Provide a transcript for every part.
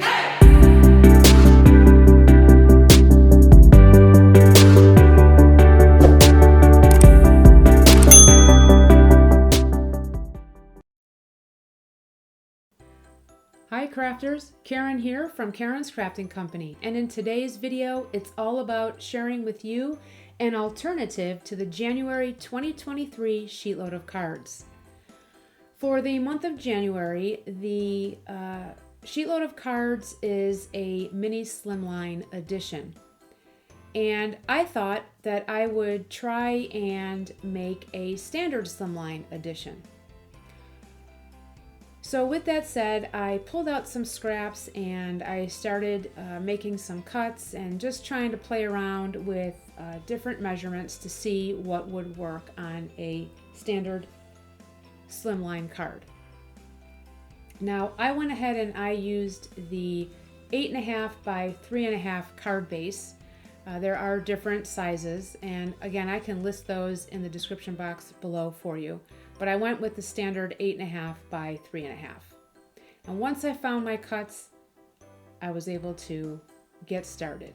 Hi crafters, Karen here from Karen's Crafting Company, and in today's video it's all about sharing with you an alternative to the January 2023 sheetload of cards. For the month of January, the sheetload of cards is a mini slimline edition, and I thought that I would try and make a standard slimline edition. So with that said, I pulled out some scraps and I started making some cuts and just trying to play around with different measurements to see what would work on a standard slimline card. Now I went ahead and I used the 8.5 by 3.5 card base. There are different sizes, and again I can list those in the description box below for you. But I went with the standard 8.5 by 3.5. And once I found my cuts, I was able to get started.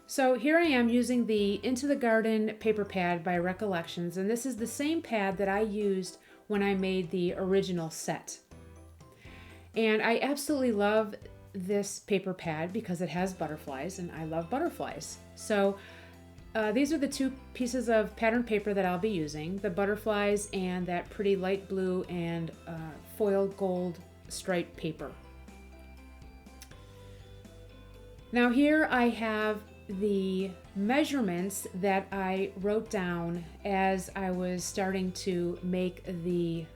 So here I am using the Into the Garden paper pad by Recollections, and this is the same pad that I used when I made the original set. And I absolutely love this paper pad because it has butterflies, and I love butterflies. So these are the two pieces of pattern paper that I'll be using, the butterflies and that pretty light blue and foil gold striped paper. Now here I have the measurements that I wrote down as I was starting to make the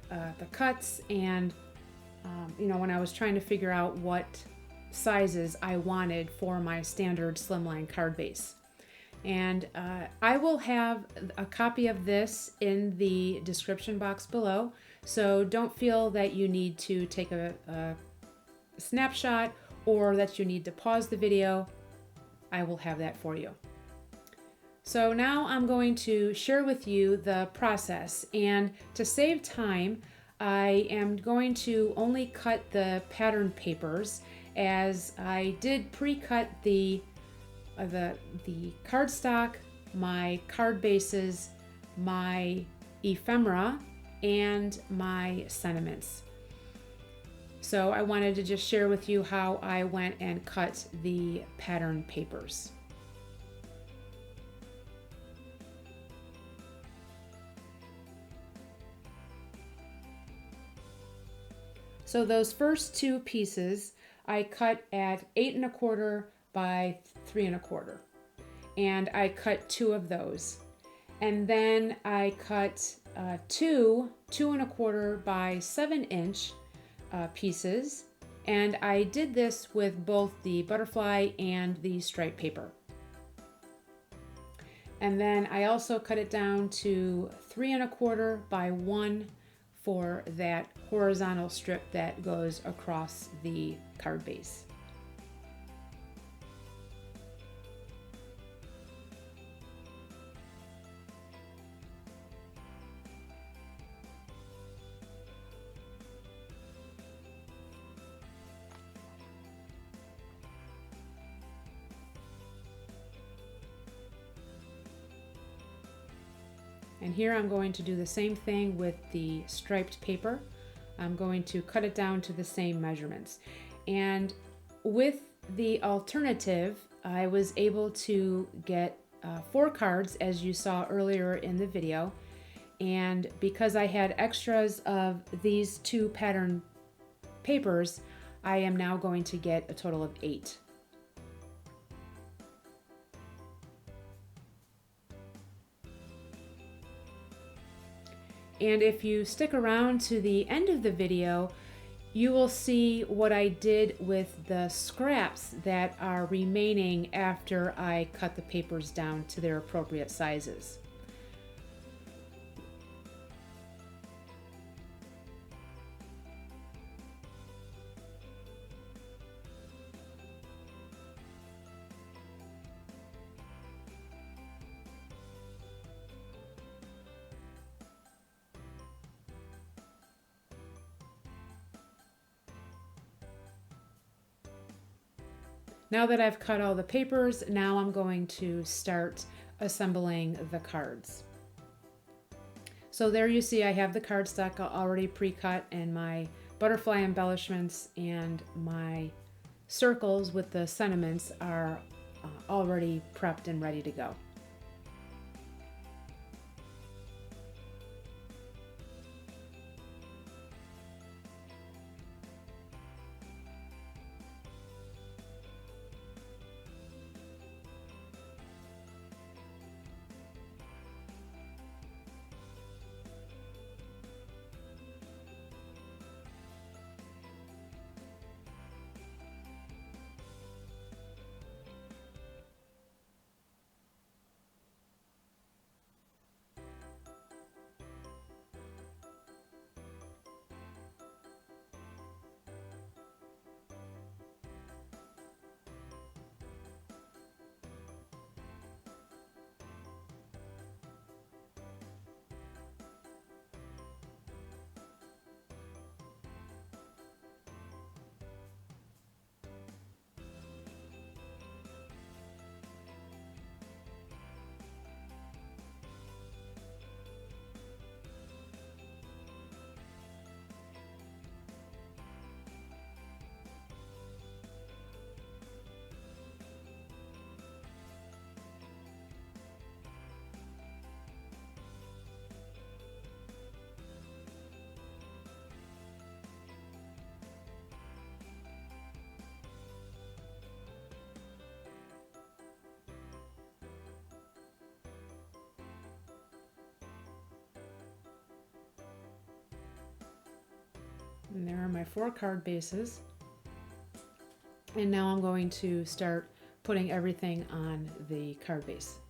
cuts, and when I was trying to figure out what sizes I wanted for my standard slimline card base. And I will have a copy of this in the description box below, so don't feel that you need to take a snapshot or that you need to pause the video. I will have that for you. So now I'm going to share with you the process, and to save time I am going to only cut the pattern papers, as I did pre-cut the cardstock, my card bases, my ephemera, and my sentiments. So I wanted to just share with you how I went and cut the pattern papers. So those first two pieces I cut at 8.25 by 3.25, and I cut two of those, and then I cut two 2.25 by 7-inch pieces, and I did this with both the butterfly and the striped paper. And then I also cut it down to 3.25 by 1 for that horizontal strip that goes across the card base. And here I'm going to do the same thing with the striped paper. I'm going to cut it down to the same measurements. And with the alternative, I was able to get 4 cards, as you saw earlier in the video. And because I had extras of these 2 pattern papers, I am now going to get a total of 8. And if you stick around to the end of the video, you will see what I did with the scraps that are remaining after I cut the papers down to their appropriate sizes. Now that I've cut all the papers, now I'm going to start assembling the cards. So there you see I have the cardstock already pre-cut, and my butterfly embellishments and my circles with the sentiments are already prepped and ready to go. And there are my 4 card bases. And now I'm going to start putting everything on the card base.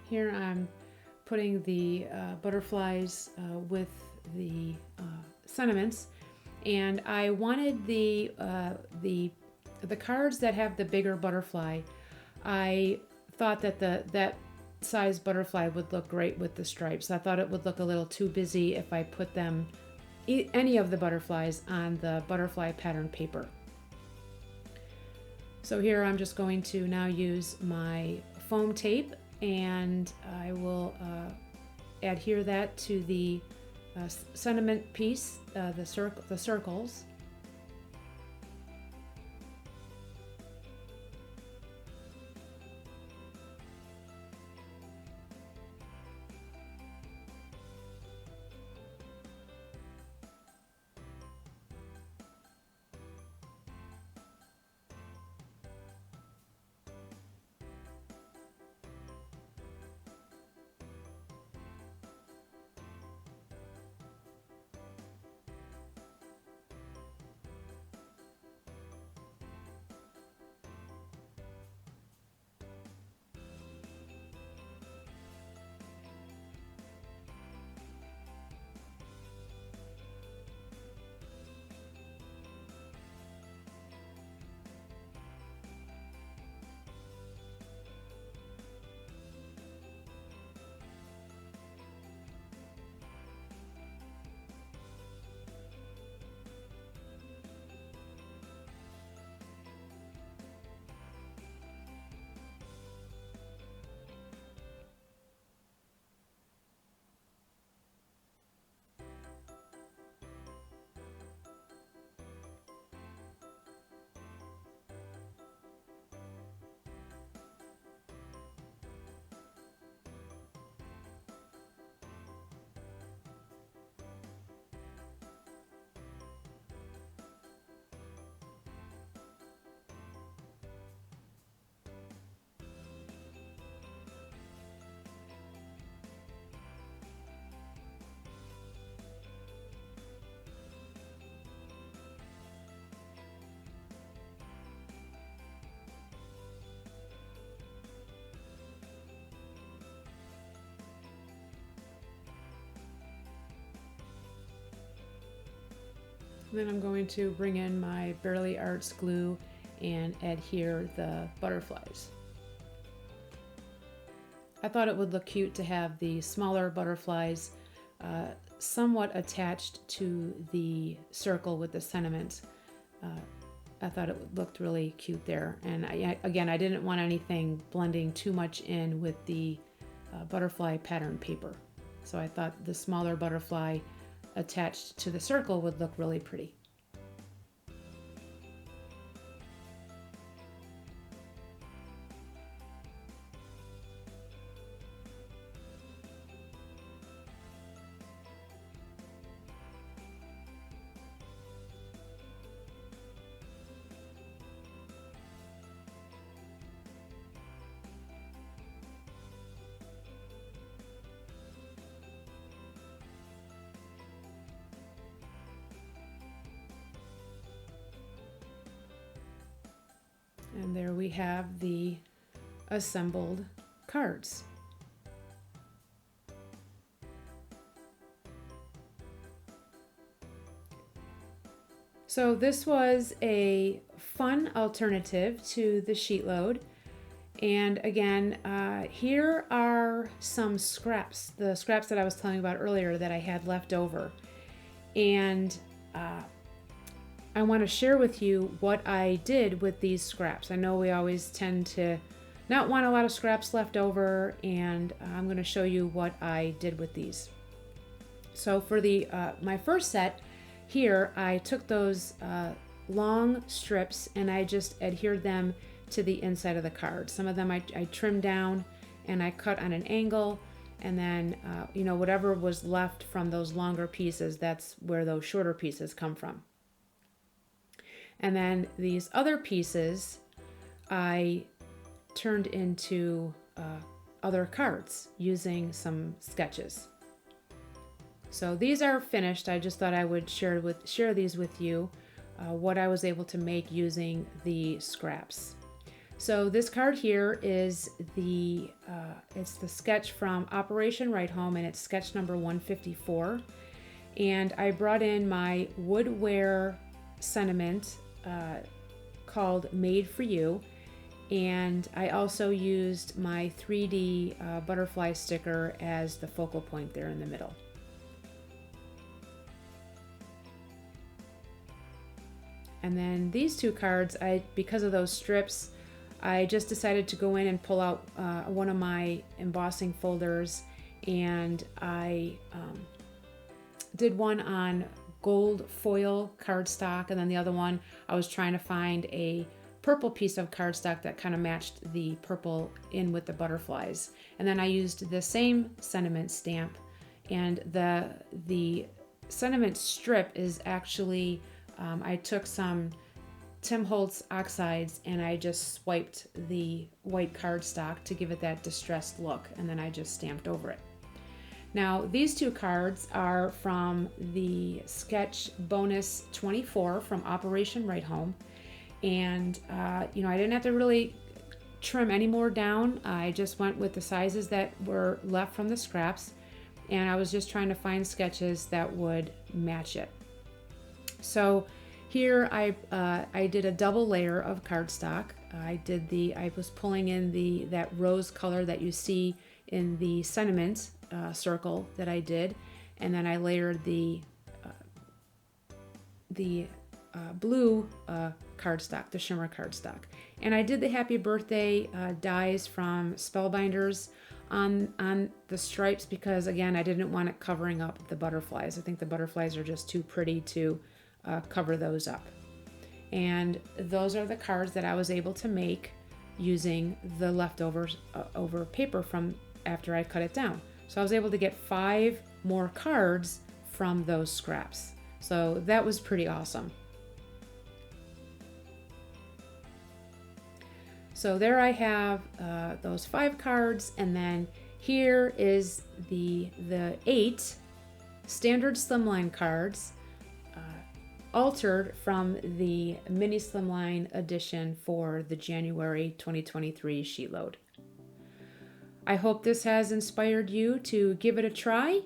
Here I'm putting the butterflies with the sentiments, and I wanted the cards that have the bigger butterfly. I thought that that size butterfly would look great with the stripes. I thought it would look a little too busy if I put them, any of the butterflies, on the butterfly pattern paper. So here I'm just going to now use my foam tape, and I will adhere that to the sentiment piece, the circles. Then I'm going to bring in my Barely Arts glue and adhere the butterflies. I thought it would look cute to have the smaller butterflies somewhat attached to the circle with the sentiment. I thought it looked really cute there. And again, I didn't want anything blending too much in with the butterfly pattern paper. So I thought the smaller butterfly attached to the circle would look really pretty. And there we have the assembled cards. So this was a fun alternative to the sheet load. And again, here are some scraps, the scraps that I was telling you about earlier that I had left over. And I want to share with you what I did with these scraps. I know we always tend to not want a lot of scraps left over, and I'm going to show you what I did with these. So for the my first set here, I took those long strips and I just adhered them to the inside of the card. Some of them I trimmed down and I cut on an angle, and then you know, whatever was left from those longer pieces, that's where those shorter pieces come from. And then these other pieces I turned into other cards using some sketches. So these are finished. I just thought I would share these with you, what I was able to make using the scraps. So this card here is it's the sketch from Operation Right Home, and it's sketch number 154. And I brought in my Woodware sentiment called Made for You, And I also used my 3D butterfly sticker as the focal point there in the middle. And then these two cards, because of those strips, I just decided to go in and pull out one of my embossing folders, and I did one on gold foil cardstock, and then the other one I was trying to find a purple piece of cardstock that kind of matched the purple in with the butterflies. And then I used the same sentiment stamp, and the sentiment strip is actually I took some Tim Holtz oxides and I just swiped the white cardstock to give it that distressed look, and then I just stamped over it. Now these two cards are from the Sketch Bonus 24 from Operation Right Home, and I didn't have to really trim any more down. I just went with the sizes that were left from the scraps, and I was just trying to find sketches that would match it. So here I did a double layer of cardstock. I was pulling in that rose color that you see in the sentiment circle that I did, and then I layered the blue cardstock, the shimmer cardstock. And I did the happy birthday dies from Spellbinders on the stripes because, again, I didn't want it covering up the butterflies. I think the butterflies are just too pretty to cover those up. And those are the cards that I was able to make using the leftovers over paper from after I cut it down. So I was able to get 5 more cards from those scraps. So that was pretty awesome. So there I have those 5 cards, and then here is the 8 standard slimline cards altered from the mini slimline edition for the January 2023 sheet load. I hope this has inspired you to give it a try.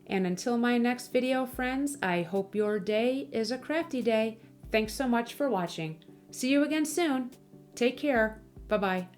And until my next video, friends, I hope your day is a crafty day. Thanks so much for watching. See you again soon. Take care. Bye-bye.